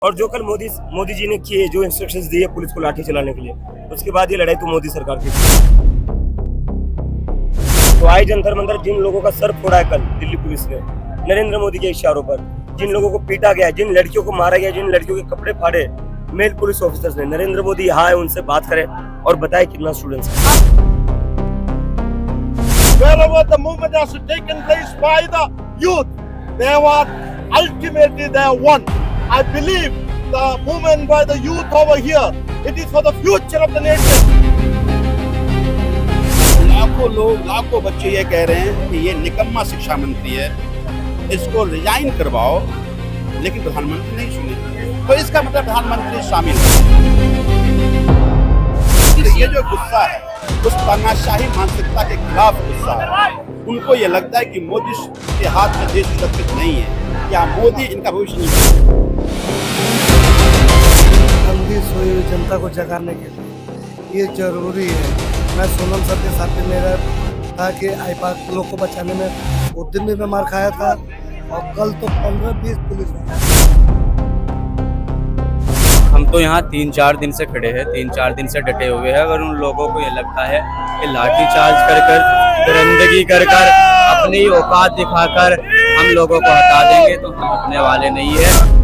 और जो कल मोदी जी ने किए, जो इंस्ट्रक्शंस दिए पुलिस को लाठी चलाने के लिए, उसके बाद ये लड़ाई तो मोदी सरकार की थी। तो आज जंतर मंतर जिन लोगों का सर फोड़ा है कल दिल्ली पुलिस ने नरेंद्र मोदी के इशारों पर, जिन लोगों को पीटा गया, जिन लड़कियों को मारा गया, जिन लड़कियों के कपड़े फाड़े मेल पुलिस ऑफिसर्स ने, नरेंद्र मोदी यहाँ आए, उनसे बात करें और बताए कितना स्टूडेंट्स है। Wherever the movement has taken place by the youth, they were ultimately they won. I believe the movement by the youth over here, it is for the future of the nation. लाखों लोग, लाखों बच्चे ये कह रहे हैं कि ये निकम्मा शिक्षा मंत्री है, इसको रिजाइन करवाओ, लेकिन प्रधानमंत्री नहीं सुने। तो इसका मतलब प्रधानमंत्री शामिल है। ये जो गुस्सा है उस तानाशाही मानसिकता के खिलाफ गुस्सा है। उनको ये लगता है कि मोदी के हाथ में देश सुरक्षित नहीं है, या मोदी इनका भविष्य नहीं है। अंधी सोई जनता को जगाने के लिए ये जरूरी है। मैं सोनम सर के साथ मेरा था कि आईपाक लोग को बचाने में उस दिन भी मैं मार खाया था, और कल तो 15-20 पुलिस। हम तो यहाँ 3-4 दिन से खड़े हैं, 3-4 दिन से डटे हुए हैं। अगर उन लोगों को ये लगता है कि लाठी चार्ज कर दरिंदगी कर अपनी औकात दिखाकर हम लोगों को हटा देंगे, तो हम हटने वाले नहीं है।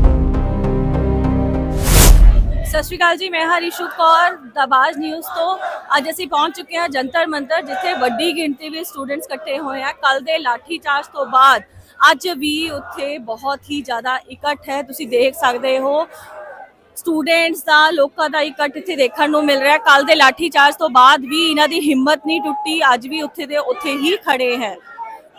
ਸਤਿ ਸ਼੍ਰੀ ਅਕਾਲ ਜੀ, ਮੈਂ ਹਰੀਸ਼ੂਤ ਕੌਰ ਦਬਾਜ਼ ਨਿਊਜ਼ ਤੋਂ ਅੱਜ ਅਸੀਂ ਪਹੁੰਚ ਚੁੱਕੇ ਹਾਂ ਜੰਤਰ ਮੰਤਰ, ਜਿੱਥੇ ਵੱਡੀ ਗਿਣਤੀ ਵਿੱਚ ਸਟੂਡੈਂਟਸ ਇਕੱਠੇ ਹੋਏ ਆ। ਕੱਲ ਦੇ ਲਾਠੀ ਚਾਰਜ ਤੋਂ ਬਾਅਦ ਅੱਜ ਵੀ ਉੱਥੇ ਬਹੁਤ ਹੀ ਜ਼ਿਆਦਾ ਇਕੱਠ ਹੈ। ਤੁਸੀਂ ਦੇਖ ਸਕਦੇ ਹੋ ਸਟੂਡੈਂਟਸ ਦਾ, ਲੋਕਾਂ ਦਾ ਇਕੱਠ ਇੱਥੇ ਦੇਖਣ ਨੂੰ ਮਿਲ ਰਿਹਾ। ਕੱਲ ਦੇ ਲਾਠੀ ਚਾਰਜ ਤੋਂ ਬਾਅਦ ਵੀ ਇਹਨਾਂ ਦੀ ਹਿੰਮਤ ਨਹੀਂ ਟੁੱਟੀ, ਅੱਜ ਵੀ ਉੱਥੇ ਦੇ ਉੱਥੇ ਹੀ ਖੜੇ ਹੈ।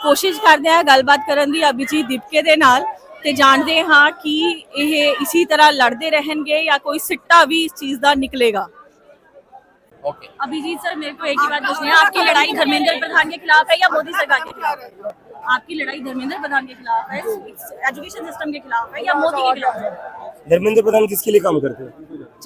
ਕੋਸ਼ਿਸ਼ ਕਰਦੇ ਹਾਂ ਗੱਲਬਾਤ ਕਰਨ ਦੀ ਅਭਿਜੀਤ ਦੀਪਕੇ ਦੇ ਨਾਲ, ਤੇ ਜਾਣਦੇ ਹਾਂ ਕਿ ਇਹ ਇसी तरह लड़ते रहेंगे या कोई सिट्टा भी इस चीज का निकलेगा। अभिजीत सर, मेरे को एक ही बात पूछनी है, आपकी लड़ाई धर्मेंद्र प्रधान के खिलाफ है या मोदी सरकार के खिलाफ है? आपकी लड़ाई धर्मेंद्र प्रधान के खिलाफ है, एजुकेशन सिस्टम के खिलाफ है, या मोदी के खिलाफ है? धर्मेंद्र प्रधान किसके लिए काम करते हैं?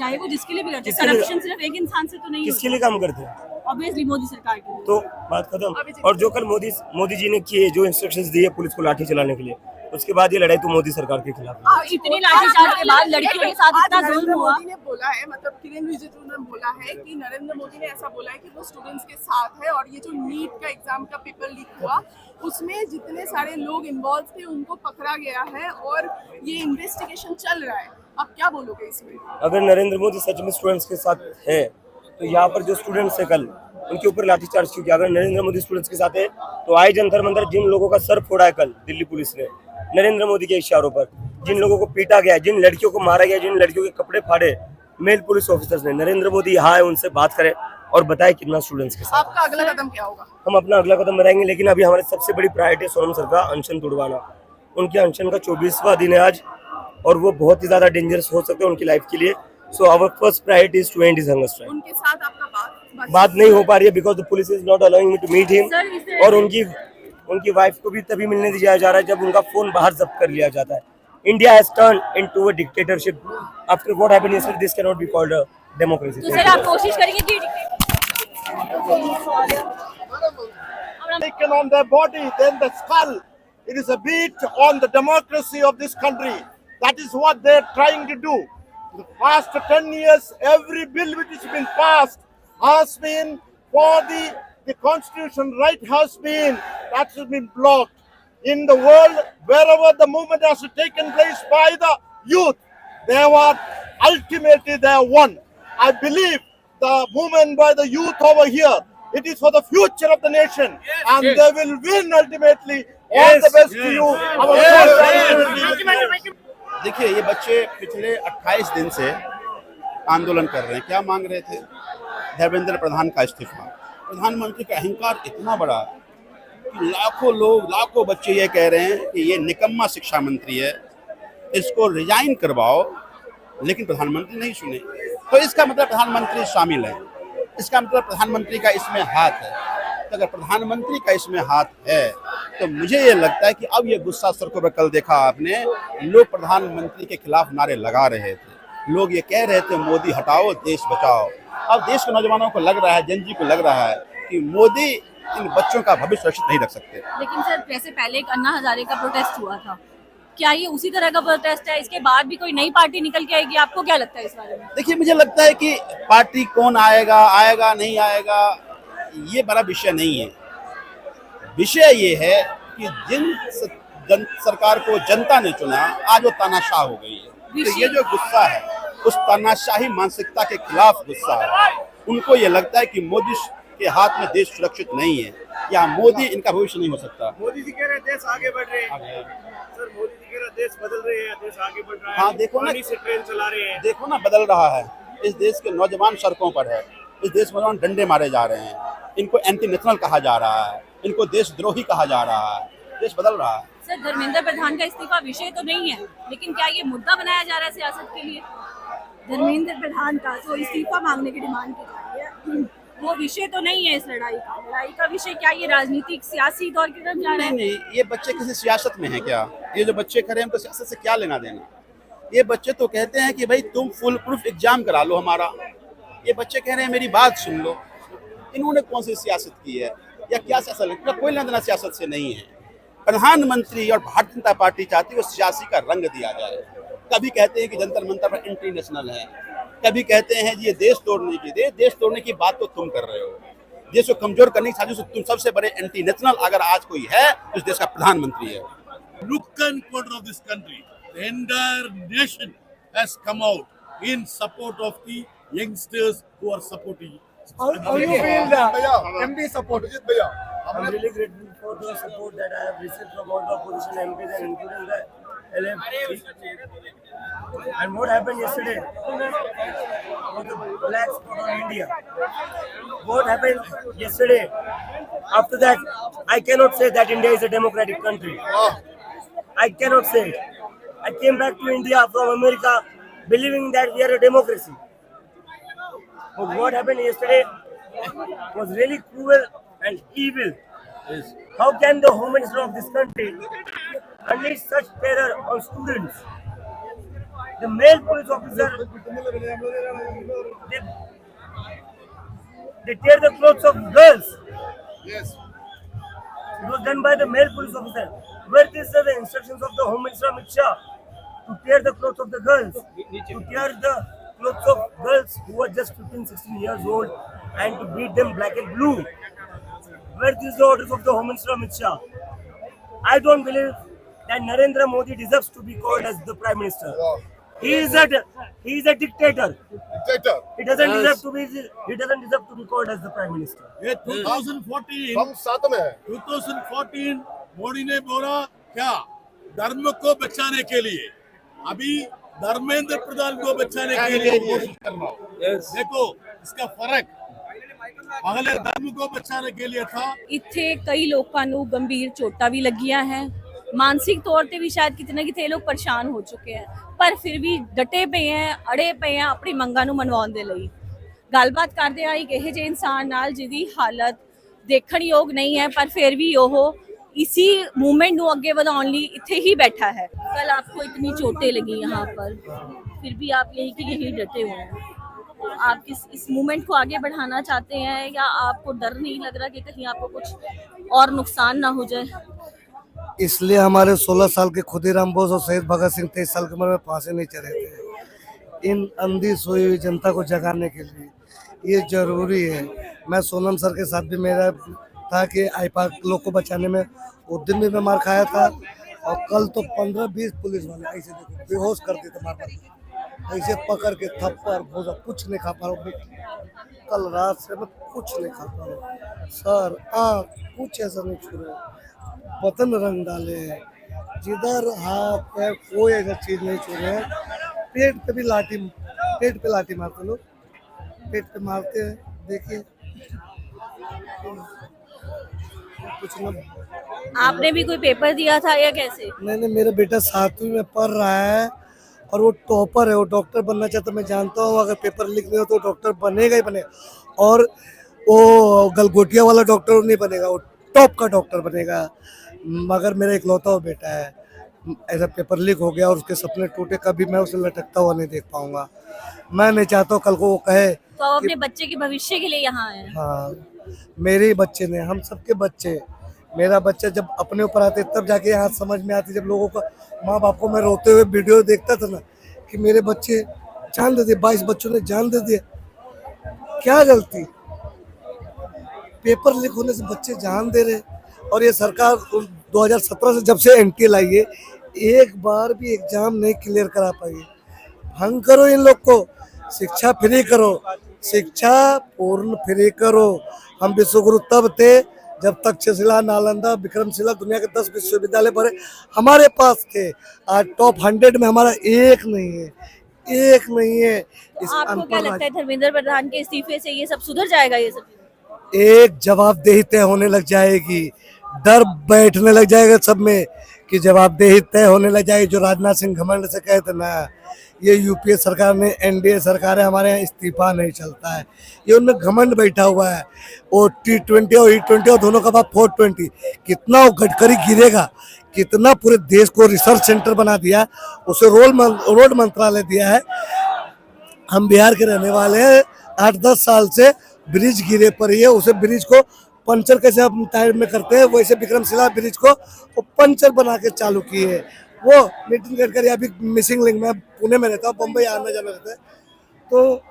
चाहे वो जिसके लिए भी करते हैं, करप्शन सिर्फ एक इंसान से तो नहीं, किसके लिए काम करते हैं? ऑब्वियसली मोदी सरकार के लिए। तो बात खत्म। और जो कल मोदी जी ने किए, जो इंस्ट्रक्शंस दिए पुलिस को लाठी चलाने के लिए, उसके बाद ये लड़ाई तो मोदी सरकार के खिलाफ है। इतनी लाठीचार्ज के बाद लड़कियों के साथ इतना जुल्म हुआ। मोदी ने बोला है, मतलब किरण रिजिजू ने बोला है कि नरेंद्र मोदी ने ऐसा बोला है कि वो स्टूडेंट्स के साथ है, और ये जो नीट का एग्जाम का पेपर लीक हुआ उसमें जितने सारे लोग इन्वॉल्व थे उनको पकड़ा गया है, और ये इन्वेस्टिगेशन चल रहा है। अब क्या बोलोगे इसमें? अगर नरेंद्र मोदी सच में स्टूडेंट्स के साथ है, तो यहाँ पर जो स्टूडेंट्स है कल, उनके ऊपर लाठीचार्ज क्यों किया? अगर नरेंद्र मोदी स्टूडेंट्स के साथ है, तो आज जंतर मंतर जिन लोगों का सर फोड़ा है कल दिल्ली पुलिस ने नरेंद्र मोदी के इशारों पर, जिन लोगों को पीटा गया, जिन लड़कियों को मारा गया, जिन लड़कियों के कपड़े फाड़े मेल पुलिस ऑफिसर्स ने, नरेंद्र मोदी यहाँ आए, उनसे बात करें और बताए कितना स्टूडेंट्स के साथ। आपका अगला कदम क्या होगा? हम अपना अगला कदम बढ़ाएंगे, लेकिन अभी हमारी सबसे बड़ी प्रायोरिटी सोनम सर का अनशन तुड़वाना। उनके अनशन का 24वां दिन है आज, और वो बहुत ही ज्यादा डेंजरस हो सकते हैं उनकी लाइफ के लिए। So our first priority is to end his hunger strike. उनके साथ आपका बात नहीं हो पा रही है because the police is not allowing me to meet him, और उनकी वाइफ को भी तभी मिलने दिया जा रहा है जब उनका फोन बाहर जब्त कर लिया जाता है। India has turned into a dictatorship after what happened yesterday. This can not be called a democracy. तो सर आप कोशिश करेंगे कि Taken on their body, then the skull. It is a beat on the democracy of this country. That is what they are trying to do. The past 10 years, every bill which has been passed has been for the constitution right that has been blocked. In the world, wherever the movement has taken place by the youth, they were ultimately they won. I believe the movement by the youth over here, it is for the future of the nation, and they will win ultimately. All the best to you. देखिए, ये बच्चे पिछले 28 दिन से आंदोलन कर रहे हैं। क्या मांग रहे थे? धर्मेंद्र प्रधान का इस्तीफा। प्रधानमंत्री का अहंकार इतना बड़ा कि लाखों लोग, लाखों बच्चे ये कह रहे हैं कि ये निकम्मा शिक्षा मंत्री है, इसको रिजाइन करवाओ, लेकिन प्रधानमंत्री नहीं सुने। तो इसका मतलब प्रधानमंत्री शामिल है, इसका मतलब प्रधानमंत्री का इसमें हाथ है। तो अगर प्रधानमंत्री का इसमें हाथ है, तो मुझे ये लगता है कि अब ये गुस्सा सड़कों पर, कल देखा आपने, लोग प्रधानमंत्री के खिलाफ नारे लगा रहे थे, लोग ये कह रहे थे मोदी हटाओ देश बचाओ। अब देश के नौजवानों को लग रहा है, जनजी को लग रहा है कि मोदी इन बच्चों का भविष्य सुरक्षित नहीं रख सकते। लेकिन सर, जैसे पहले एक अन्ना हजारे का प्रोटेस्ट हुआ था, क्या ये उसी तरह का प्रोटेस्ट है? इसके बाद भी कोई नई पार्टी निकल के आएगी? आपको क्या लगता है इस बारे में? देखिए, मुझे लगता है कि पार्टी कौन आएगा आएगा नहीं आएगा ये बड़ा विषय नहीं है। विषय ये है कि सरकार को जनता ने चुना, आज वो तानाशाह हो गई है। तो ये जो गुस्सा है उस तानाशाही मानसिकता के खिलाफ गुस्सा है। उनको ये लगता है कि मोदी के हाथ में देश सुरक्षित नहीं है, या मोदी इनका भविष्य नहीं हो सकता। मोदी जी कह रहे हैं देश आगे बढ़ रहे हैं। सर, मोदी जी कह रहे हैं देश बदल रहे हैं, देश आगे बढ़ रहा है। हाँ, देखो ना, पानी से ट्रेन चला रहे हैं। देखो ना, बदल रहा है। इस देश के नौजवान सड़कों पर है, इस देश में नौजवान डंडे मारे जा रहे हैं, इनको एंटी नेशनल कहा जा रहा है, इनको देशद्रोही कहा जा रहा है। देश बदल रहा है। सर, धर्मेंद्र प्रधान का इस्तीफा विषय तो नहीं है, लेकिन क्या ये मुद्दा बनाया जा रहा है सियासत के लिए? धर्मेंद्र प्रधान का जो इस्तीफा मांगने की डिमांड की जा रही है, वो विषय तो नहीं है इस लड़ाई का विषय क्या ये राजनीतिक सियासी दौर की तरफ जा रहे हैं? नहीं, ये बच्चे किसी सियासत में है क्या? ये जो बच्चे खड़े हैं उनको सियासत से क्या लेना देना? ये बच्चे तो कहते हैं कि भाई तुम फुल प्रूफ एग्जाम करा लो हमारा। ये बच्चे कह रहे हैं मेरी बात सुन लो। इन्होंने कौन सी सियासत की है या क्या सियासत? इनका कोई लेना देना सियासत से नहीं है। प्रधानमंत्री और भारतीय जनता पार्टी चाहती है वो सियासी का रंग दिया जाए। कभी कहते हैं कि जंतर मंतर पर इंटरनेशनल है, कभी कहते हैं जी ये देश तोड़ने की देश तोड़ने की बात तो तुम कर रहे हो। देश को कमजोर करने की साजिश तुम सबसे बड़े एंटी नेशनल अगर आज कोई है तो इस देश का प्रधानमंत्री है। Nook and corner of this country, the entire nation has come out in support of the youngsters who are supporting. How you feel the MP support? I'm really grateful for the support that I have received from all the opposition MPs and including the LFP. And what happened yesterday with the black spot on India? What happened yesterday? After that, I cannot say that India is a democratic country. I cannot say it. I came back to India from America believing that we are a democracy. But what happened yesterday was really cruel and evil. How can the Home Minister of this country unleash such terror on students? The male police officer, they tear the clothes of girls. Yes. It was done by the male police officer. Where these are the instructions of the Home Minister Amit Shah to tear the clothes of the girls, to tear the clothes of girls who are just 15-16 years old and to beat them black and blue. Where these the orders of the Home Minister Amit Shah? I don't believe that Narendra Modi deserves to be called as the Prime Minister. He is a dictator. He doesn't deserve to be called as the Prime Minister. ये 2014 हम साथ में हैं। 2014 मोदी ने बोला क्या धर्म को बचाने के लिए, अभी धर्मेंद्र प्रधान को बचाने के लिए कोशिश कर रहा हूँ। देखो इसका फर्क, पहले धर्म को बचाने के लिए था। ਇੱਥੇ ਕਈ ਲੋਕਾਂ ਨੂੰ ਗੰਭੀਰ ਚੋਟਾਂ ਵੀ ਲੱਗੀਆਂ ਹੈ, ਮਾਨਸਿਕ ਤੌਰ ਤੇ ਵੀ ਸ਼ਾਇਦ ਕਿਤੇ ਨਾ ਕਿਤੇ ਇਹ ਲੋਕ ਪਰੇਸ਼ਾਨ ਹੋ ਚੁੱਕੇ ਹੈ, ਪਰ ਫਿਰ ਵੀ ਡਟੇ ਪਏ ਹੈ, ਅੜੇ ਪਏ ਹੈ ਆਪਣੀ ਮੰਗਾਂ ਨੂੰ ਮਨਵਾਉਣ ਦੇ ਲਈ। ਗੱਲਬਾਤ ਕਰਦੇ ਆ ਇੱਕ ਇਹੋ ਜਿਹੇ ਇਨਸਾਨ ਨਾਲ ਜਿਹਦੀ ਹਾਲਤ ਦੇਖਣ ਯੋਗ ਨਹੀਂ ਹੈ, ਪਰ ਫਿਰ ਵੀ ਉਹ इसी मूवमेंट ਨੂੰ ਅੱਗੇ ਵਧਾਉਣ ਲਈ ਇੱਥੇ ਹੀ बैठा है। कल आपको इतनी चोटें लगी यहाँ पर, फिर भी आप यही के यही डटे हुए हैं। आप इस मूवमेंट को आगे बढ़ाना चाहते हैं या आपको डर नहीं लग रहा कि कहीं आपको कुछ और नुकसान ना हो जाए? इसलिए हमारे 16 साल के खुदीराम बोस और शहीद भगत सिंह 23 साल की उम्र में फांसी नहीं चढ़े थे। इन अंधी सोई हुई जनता को जगाने के लिए ये जरूरी है। मैं सोनम सर के साथ भी मेरा था कि आईपाक लोग को बचाने में उस दिन भी मैं मार खाया था, और कल तो 15-20 पुलिस वाले ऐसे देखो बेहोश कर देते मार ऐसे पकड़ के थप्पड़ भोजा, कुछ नहीं खा पा रहा हूँ। कल रात से मैं कुछ नहीं खा पा रहा हूँ सर, कुछ ऐसा नहीं छू रहे, बदन रंग डाले हैं, जिधर हाथ पैर कोई ऐसा चीज नहीं छू रहे हैं। पेट पे लाठी मारते लोग, पेट पे मारते हैं। देखिए कुछ ना। आपने भी कोई पेपर दिया था या कैसे? नहीं, मेरा बेटा 7वीं में पढ़ रहा है और वो टॉपर है, वो डॉक्टर बनना चाहता है। मैं जानता हूँ अगर पेपर लिखने हो तो डॉक्टर बनेगा ही बनेगा, और वो गलगोटिया वाला डॉक्टर नहीं बनेगा, वो टॉप का डॉक्टर बनेगा। मगर मेरा इकलौता वो बेटा है, ऐसा पेपर लीक हो गया और उसके सपने टूटे, कभी मैं उसे लटकता हुआ नहीं देख पाऊंगा। मैं नहीं चाहता हूँ कल को वो कहे तो आप अपने बच्चे के भविष्य के लिए यहाँ आए हैं। हाँ, मेरे ही बच्चे ने, हम सबके बच्चे मेरा बच्चा जब अपने ऊपर आते तब जाके यहाँ समझ में आती, जब लोगों का माँ बाप को मैं रोते हुए वीडियो देखता था ना कि मेरे बच्चे जान दे दिए, 22 बच्चों ने जान दे दिया, क्या गलती, पेपर लीक होने से बच्चे जान दे रहे। और ये सरकार 2017 से जब से एनटीए आई है, एक बार भी एग्जाम नहीं क्लियर करा पाई। भंग करो इन लोग को, शिक्षा फ्री करो, शिक्षा पूर्ण फ्री करो। हम विश्वगुरु तब थे जब तक्षशिला, नालंदा, विक्रमशिला, दुनिया के 10 विश्वविद्यालय भरे हमारे पास थे। आज टॉप 100 में हमारा एक नहीं है, एक नहीं है। आपको क्या लगता है धर्मेंद्र प्रधान के इस्तीफे से ये सब सुधर जाएगा? ये सब एक जवाबदेही तय होने लग जाएगी, डर बैठने लग जाएगा सब में कि जवाबदेही तय होने लग जाएगी। जो राजनाथ सिंह घमंड से कहते ना, ये यूपीए सरकार ने, एनडीए सरकार है, हमारे यहाँ इस्तीफा नहीं चलता है, ये उनमें घमंड बैठा हुआ है। वो T20 और E20 और दोनों का बाद 420, कितना वो गडकरी गिरेगा, कितना पूरे देश को रिसर्च सेंटर बना दिया, उसे रोड मंत्रालय दिया है। हम बिहार के रहने वाले हैं, 8-10 साल से ब्रिज गिरे पर ही है, उसे ब्रिज को पंचर कैसे हम टाइम में करते हैं, वैसे विक्रमशिला ब्रिज को वो पंचर बना के चालू किए है। वो नितिन गडकरी अभी मिसिंग लिंक में, पुणे में रहता हूँ, बम्बई आना जाना रहता है, तो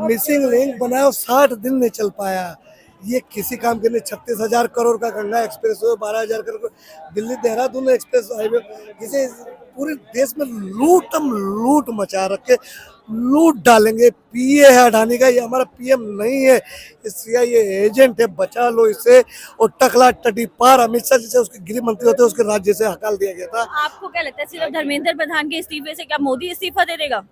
मिसिंग लिंक बनाया 60 दिन नहीं चल पाया। ये किसी काम के नहीं। 36,000 करोड़ का Ganga express way, 12,000 crore Delhi Dehradun express highway, जिसे पूरे देश में लूट मचा रखे, लूट डालेंगे। पीए है अडानी का, ये हमारा पीएम नहीं है, ये एजेंट है, बचा लो इसे। और टकला टटी पार अमित शाह जैसे उसके गृह मंत्री होते, उसके राज्य से हकाल दिया गया था। आपको क्या लगता है सिर्फ धर्मेंद्र प्रधान के इस्तीफे से क्या मोदी इस्तीफा दे देगा?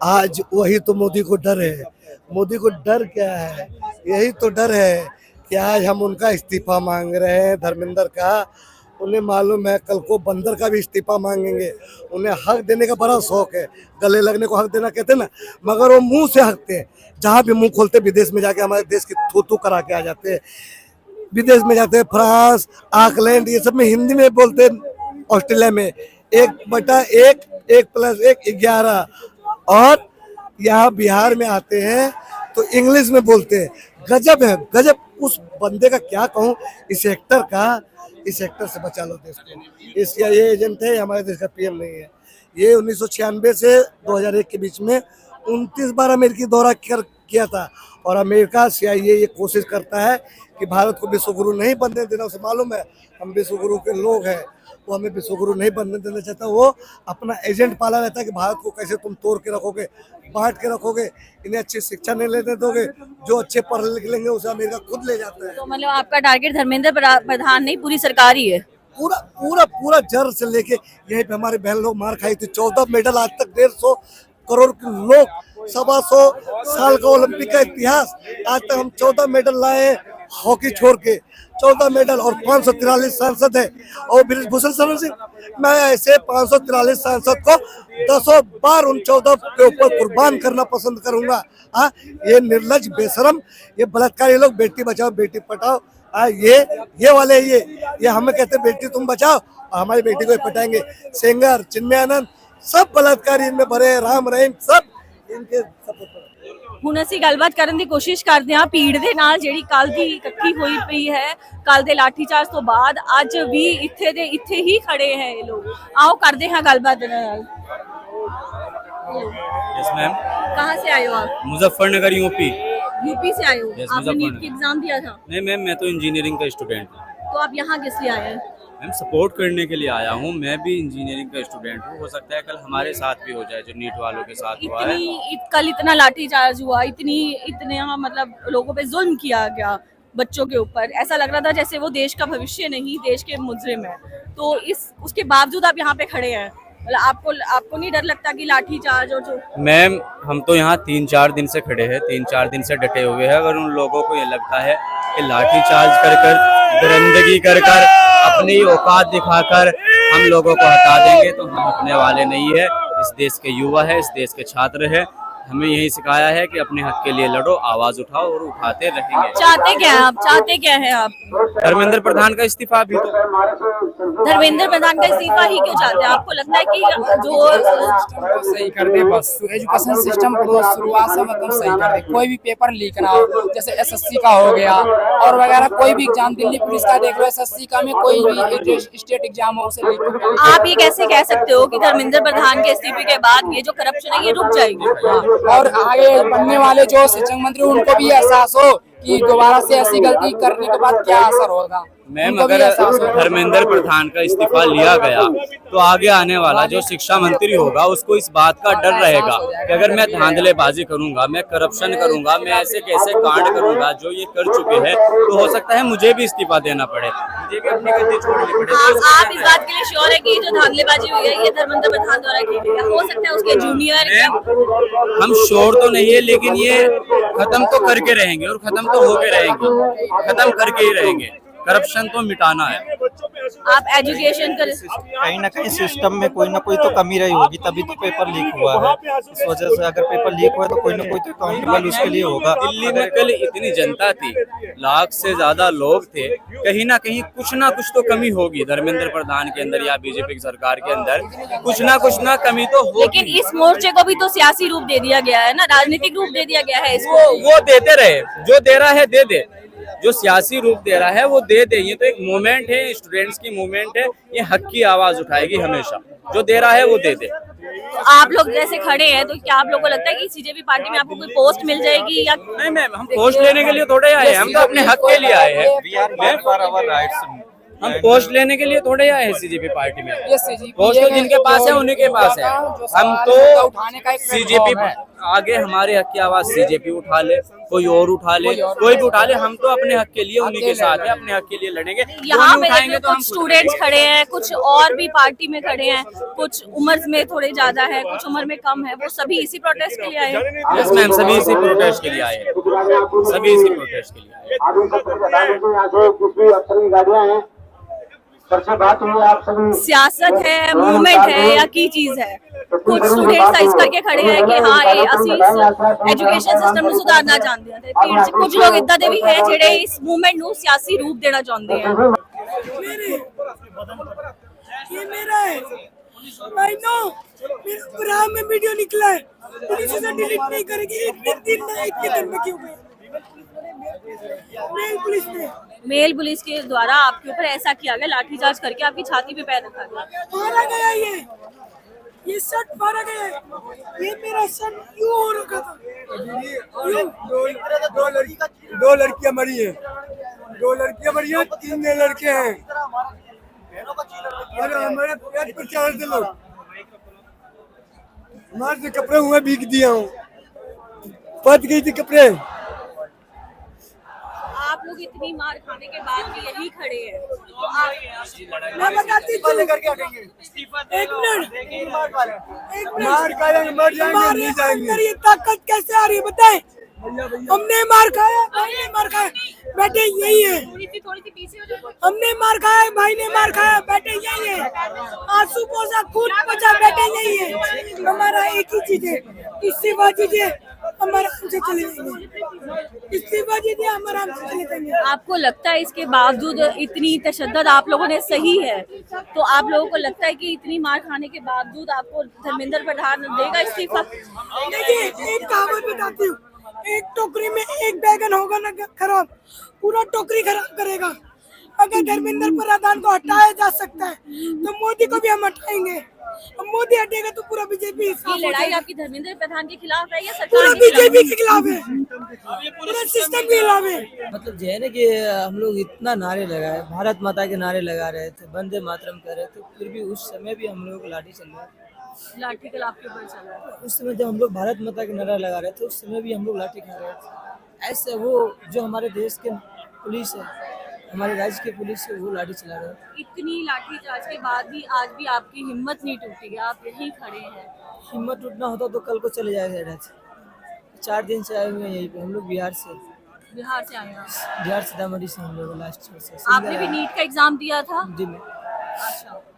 आज वही तो मोदी को डर है। मोदी को डर क्या है? यही तो डर है कि आज हम उनका इस्तीफा मांग रहे हैं, धर्मेंद्र का। उन्हें मालूम है कल को बंदर का भी इस्तीफा मांगेंगे। उन्हें हक देने का बड़ा शौक है, गले लगने को हक देना कहते हैं ना, मगर वो मुंह से हकते हैं। जहाँ भी मुंह खोलते विदेश में जाके हमारे देश की थू करा के आ जाते हैं। विदेश में जाते हैं, फ्रांस, आकलैंड, ये सब में हिंदी में बोलते हैं। ऑस्ट्रेलिया में 1/1, 1+1 11, और यहाँ बिहार में आते हैं तो इंग्लिश में बोलते हैं। गजब है, गजब। उस बंदे का क्या कहूँ, इस एक्टर से बचा लो देश को। इसका ये एजेंट है, हमारे देश का पीएम नहीं है। ये 1996 से 2001 के बीच में 29 बार अमेरिकी दौरा किया था। और अमेरिका CIA ये कोशिश करता है कि भारत को विश्वगुरु नहीं बनने देना। उसे मालूम है हम विश्वगुरु के लोग हैं, वो हमें विश्वगुरु नहीं बनने देना चाहता। वो अपना एजेंट पाला रहता है कि भारत को कैसे तुम तोड़ के रखोगे, बांट के रखोगे, इन्हें अच्छी शिक्षा नहीं लेने दोगे, जो अच्छे पढ़ लिख लेंगे उसे अमेरिका खुद ले जाता है। तो मतलब आपका टारगेट धर्मेंद्र प्रधान नहीं, पूरी सरकार ही है? पूरा जड़ से लेके यहीं पे हमारे बहन लोग मार खाई थी। 14 मेडल आज तक, 150 करोड़ के लोग, 125 साल का ओलंपिक का इतिहास, आज तक हम 14 मेडल लाए हैं। हॉकी छोड़ के 14 मेडल, और 543 सांसद है। और ब्रिजभूषण शरण सिंह, मैं ऐसे 543 सांसद को 10 बार उन 14 के ऊपर कुर्बान करना पसंद करूंगा। हाँ, ये निर्लज, बेशरम, ये बलात्कारी लोग, बेटी बचाओ बेटी पटाओ, ये वाले ये हमें कहते बेटी तुम बचाओ, हमारी बेटी को पटाएंगे। सेंगर, चिन्मयानंद, सब बलात्कारी इनमें भरे, राम रहीम, सब इनके सपोर्ट। ਹੁਣ ਅਸੀਂ ਗੱਲਬਾਤ ਕਰਨ ਦੀ ਕੋਸ਼ਿਸ਼ ਕਰਦੇ ਹਾਂ ਭੀੜ ਦੇ ਨਾਲ ਜਿਹੜੀ ਕੱਲ ਦੀ ਇਕੱਠੀ ਹੋਈ ਪਈ ਹੈ। ਕੱਲ ਦੇ ਲਾਠੀਚਾਰਜ ਤੋਂ ਬਾਅਦ ਅੱਜ ਵੀ ਇੱਥੇ ਹੀ ਖੜੇ ਹੈ ਇਹ ਲੋग। आओ ਕਰਦੇ ਹਾਂ ਗੱਲਬਾਤ ਇਹਨਾਂ ਨਾਲ। Yes ma'am. कहाँ से आए हो आप? मुजफ्फरनगर यूपी। यूपी से आए हो? Yes, आपने नीट की एग्जाम दिया था? नहीं मैम, मैं तो इंजीनियरिंग का स्टूडेंट हूँ। तो आप यहाँ किस लिए आए हैं? मैम सपोर्ट करने के लिए आया हूँ, मैं भी इंजीनियरिंग का स्टूडेंट हूँ। हो सकता है कल हमारे साथ भी हो जाए जो नीट वालों के साथ हुआ है। कल इतना लाठीचार्ज हुआ, इतने मतलब लोगों पे जुल्म किया गया बच्चों के ऊपर। ऐसा लग रहा था जैसे वो देश का भविष्य नहीं, देश के मुजरिम है। तो उसके बावजूद आप यहाँ पे खड़े हैं, मतलब आपको नहीं डर लगता कि लाठीचार्ज और जो? मैम हम तो यहाँ 3-4 दिन से खड़े हैं, 3-4 दिन से डटे हुए हैं। अगर उन लोगों को ये लगता है कि लाठीचार्ज कर दरिंदगी कर अपनी औकात दिखाकर हम लोगों को हटा देंगे, तो हम हटने वाले नहीं है। इस देश के युवा है, इस देश के छात्र है, हमें यही सिखाया है कि अपने हक के लिए लड़ो, आवाज उठाओ और उठाते रहेंगे। चाहते क्या है आप, चाहते क्या है आप? धर्मेंद्र प्रधान का इस्तीफा भी तो। धर्मेंद्र प्रधान का इस्तीफा ही क्यों चाहते हैं? आपको लगता है कि जो सही कर दे बस, एजुकेशन सिस्टम को शुरुआत से मतलब सही कर दे। कोई भी पेपर लीक ना हो, जैसे एसएससी का हो गया और वगैरह कोई भी एग्जाम, दिल्ली पुलिस का देख लो, एसएससी का में कोई भी स्टेट एग्जाम हो उसे लीक। आप ये कैसे कह सकते हो कि धर्मेंद्र प्रधान के इस्तीफे के बाद ये जो करप्शन है ये रुक जाएगी? और आगे बनने वाले जो शिक्षक मंत्री उनको भी एहसास हो कि दोबारा से ऐसी गलती करने के बाद क्या असर होगा। मैम, अगर धर्मेंद्र प्रधान का इस्तीफा लिया गया तो आगे आने वाला जो शिक्षा मंत्री होगा उसको इस बात का डर रहेगा कि अगर मैं धांधलेबाजी करूंगा, मैं करप्शन करूंगा, मैं ऐसे कैसे कांड करूंगा जो ये कर चुके हैं, तो हो सकता है मुझे भी इस्तीफा देना पड़े, मुझे भी अपनी गद्दी छोड़नी पड़े। आप इस बात के लिए श्योर है कि जो धांधलेबाजी हुई है ये धर्मेंद्र प्रधान द्वारा की गई है? हो सकता है उसके जूनियर। हम श्योर तो नहीं है, लेकिन ये खत्म तो करके रहेंगे और खत्म तो होके रहेंगे, खत्म करके ही रहेंगे। करप्शन तो मिटाना है। आप एजुकेशन कर, कहीं ना कहीं सिस्टम में कोई ना कोई तो कमी रही होगी, तभी तो पेपर लीक हुआ है। इस वजह से अगर पेपर लीक हुआ तो कोई ना कोई तो अकाउंटेबल उसके लिए होगा। दिल्ली में कल इतनी जनता थी, लाख से ज्यादा लोग थे, कहीं ना कुछ तो कमी होगी धर्मेंद्र प्रधान के अंदर या बीजेपी की सरकार के अंदर, कुछ ना कमी तो होगी। लेकिन इस मोर्चे को भी तो सियासी रूप दे दिया गया है ना, राजनीतिक रूप दे दिया गया है इसको। वो देते रहे, जो दे रहा है दे दे, जो सियासी रूप दे रहा है वो दे दे। ये तो एक मूवमेंट है, स्टूडेंट्स की मूवमेंट है, ये हक की आवाज उठाएगी हमेशा। जो दे रहा है वो दे दे। तो आप लोग जैसे खड़े हैं तो क्या आप लोगों को लगता है कि सीजेपी पार्टी में आपको कोई पोस्ट मिल जाएगी या नहीं? मैम, हम पोस्ट लेने के लिए थोड़े आए हैं, हम तो अपने हक के लिए आए हैं। हम पोस्ट लेने के लिए थोड़े आए हैं सीजेपी पार्टी में। पोस्ट तो जिनके पास है उन्हीं के पास है। हम तो सीजेपी आगे हमारे हक की आवाज सीजेपी उठा ले, कोई और उठा ले, कोई भी उठा ले, हम तो अपने हक के लिए उन्हीं के साथ है, अपने हक के लिए लड़ेंगे। यहाँ पे कुछ स्टूडेंट्स खड़े हैं, कुछ और भी पार्टी में खड़े हैं, कुछ उम्र में थोड़े ज्यादा है, कुछ उम्र में कम है, वो सभी इसी प्रोटेस्ट के लिए आए हैं। यस मैम, सभी इसी प्रोटेस्ट के लिए आए हैं, सभी इसी प्रोटेस्ट के लिए आए हैं। सियासत है, मूवमेंट है या की चीज है? कुछ स्टूडेंट साइज करके खड़े हैं कि हाँ ये असी एजुकेशन सिस्टम में सुधारना चाहते हैं। कुछ लोग इदा दे भी है जेडे इस मूवमेंट ਨੂੰ सियासी रूप देना चाहते हैं। ये मेरा है, आई नो, मेरा प्रोग्राम में वीडियो निकला है, पुलिस इसे डिलीट नहीं करेगी। इतने दिन में क्यों गए? मेल पुलिस के द्वारा आपके ऊपर ऐसा किया गया, लाठीचार्ज करके आपकी छाती पे पैर रखा गया, मारा गया। ये शर्ट मारा गया है, ये मेरा शर्ट क्यों हो रखा था? दो लड़कियां मरी हैं, 3 लड़के हैं। हमारे पेट पर चार से लोग हमारे से कपड़े हुए भीग दिया हूँ, फट गई थी कपड़े। आप लोग इतनी मार खाने के बाद भी यही खड़े हैं तो आप मैं बताती हूँ, एक मिनट मार खाएंगे, मर जाएंगे, नहीं जाएंगे। ये ताकत कैसे आ रही है बताएं? हमने मार खाया, भाई ने मार खाया, बेटे यही है। हमने मार खाया, भाई ने मार खाया, बेटे यही है। आंसू पोसा, खून पोसा, बेटे यही है। हमारा एक ही चीज है, इस्तीफा दीजिए, हमारा हमसे चले जाएंगे। इस्तीफा दीजिए, हमारा हमसे चले जाएंगे। आपको लगता है इसके बावजूद इतनी तशद्दद आप लोगों ने सही है, तो आप लोगों को लगता है कि इतनी मार खाने के बावजूद आपको धर्मेंद्र प्रधान देगा इस्तीफा? देखिए, एक कहावत बताती हूँ, एक टोकरी में एक बैगन होगा ना खराब, पूरा टोकरी खराब करेगा। अगर धर्मेंद्र प्रधान को हटाया जा सकता है तो मोदी को भी हम हटाएंगे। मोदी हटेगा तो पूरा बीजेपी। ये लड़ाई आपकी धर्मेंद्र प्रधान के खिलाफ है या सरकार पूरा बीजेपी के खिलाफ है, पूरा सिस्टम के खिलाफ है? मतलब जो है ना कि हम लोग इतना नारे लगाए, भारत माता के नारे लगा रहे थे, वंदे मातरम कर रहे थे, फिर भी उस समय भी हम लोग को लाठी चल रहा है। लाठी कल आपके ऊपर चल रहा है? उस समय जब हम लोग भारत माता के नारा लगा रहे थे उस समय भी हम लोग लाठी खा रहे थे। ऐसे वो जो हमारे देश के पुलिस है, हमारे राज्य की पुलिस है, वो लाठी चला रहे हैं। इतनी लाठी चार्ज के बाद भी आज भी आपकी हिम्मत नहीं टूटी है, आप यहीं खड़े हैं। हिम्मत टूटना होता तो कल को चले जाएगा। 4 दिन से आए हुए हैं यहीं पे, हम लोग बिहार से आए हैं। बिहार सीतामढ़ी से हम लोग लास्ट से। आपने भी नीट का एग्जाम दिया था? जी में। अच्छा।